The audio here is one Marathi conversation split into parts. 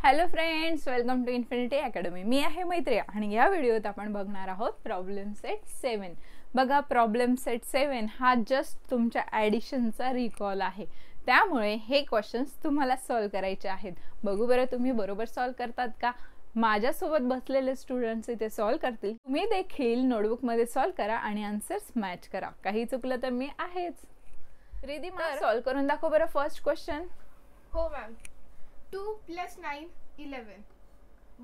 Hello friends, welcome to infinity academy. मी आहे मैत्री आणि या व्हिडिओत आपण बघणार आहोत प्रॉब्लेम सेट 7। बघा, प्रॉब्लेम सेट 7 हा जस्ट तुमच्या ॲडिशनचा रिकॉल आहे, त्यामुळे हे क्वेश्चन्स तुम्हाला सॉल्व करायचे आहेत। बघू बरं तुम्ही बरोबर सॉल्व करतात का। माझ्यासोबत बसलेले स्टुडंट्स इथे सॉल्व करतील, तुम्ही देखील नोटबुकमध्ये सॉल्व करा आणि आन्सर्स मॅच करा। काही चुकलं तर मी आहेच। रिधिमा, सॉल्व करून दाखव बरं फर्स्ट क्वेश्चन। हो मॅम। 2 + 9 11,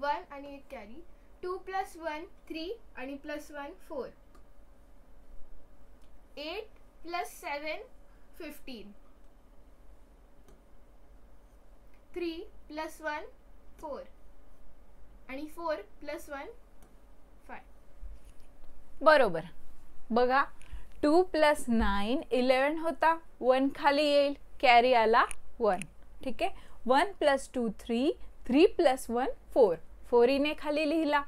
1 आणि 1 कॅरी, 2 + 1 3 आणि +1 4, 8 + 7 15, 3 + 1 4 आणि 4 + 1 5। बरोबर। बघा, 2 + 9 11 होता, 1 खाली येईल, कॅरी आला 1। ठीक आहे। 1 + 2 3, 3 + 1 4, 4 इने खाली लिहिला।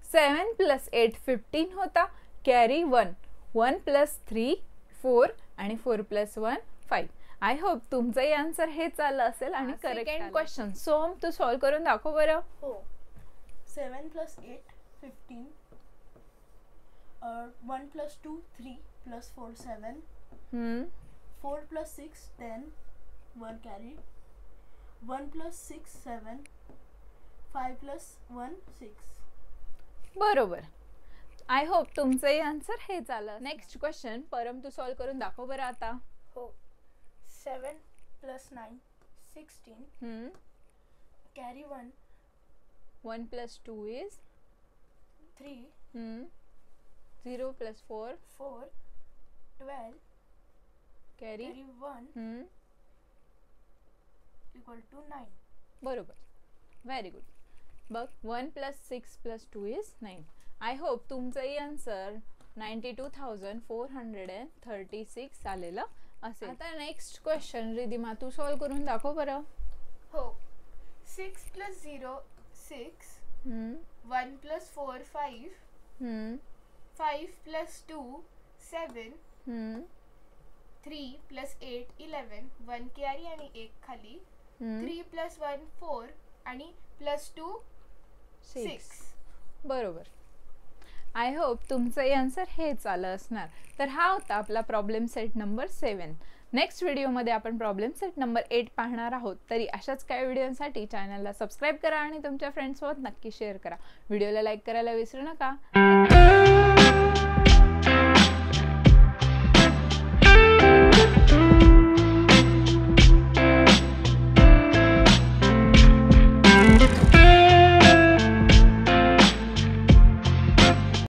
7 + 8 15 होता, कॅरी 1, 1 + 3 4 आणि 4 + 1 5। आय होप तुमचंही आन्सर हेच आलं असेल आणि करेक्ट। सेकंड क्वेश्चन, सोम तू सॉल्व करून दाखव बरं। हो। 7 + 8 15, 1 + 2 3 + 4 7, 4 + 6 10, 1 carry, 1 + 6 7, 5 + 1 6। बरोबर। आय होप तुमचंही आन्सर हेच आलं। नेक्स्ट क्वेश्चन, परम तू सॉल्व करून दाखव बरं आता। हो। 7 + 9 16, carry 1, 1 + 2 is 3, 0 + 4 4 12, carry 1 = 9। बरोबर, व्हेरी गुड। बघ, 1 + 6 + 2 is 9। आय होप तुमचंही आन्सर 92,436 आलेलं असेल। आता नेक्स्ट क्वेश्चन, रिधिमा तू सॉल्व करून दाखव बरं। हो। 6 + 0 6, 1 + 4 5, 5 + 2 7, 3 + 8 11, 1 कॅरी आणि 1 खाली, 3 + 1 4 आणि +2 6। बरोबर। आय होप तुमचंही आन्सर हेच आलं असणार। तर हा होता आपला प्रॉब्लेम सेट नंबर 7। नेक्स्ट व्हिडिओमध्ये आपण प्रॉब्लेम सेट नंबर 8 पाहणार आहोत। तरी अशाच काही व्हिडिओसाठी चॅनलला सबस्क्राईब करा आणि तुमच्या फ्रेंड्ससोबत नक्की शेअर करा। व्हिडिओला लाईक करायला विसरू नका।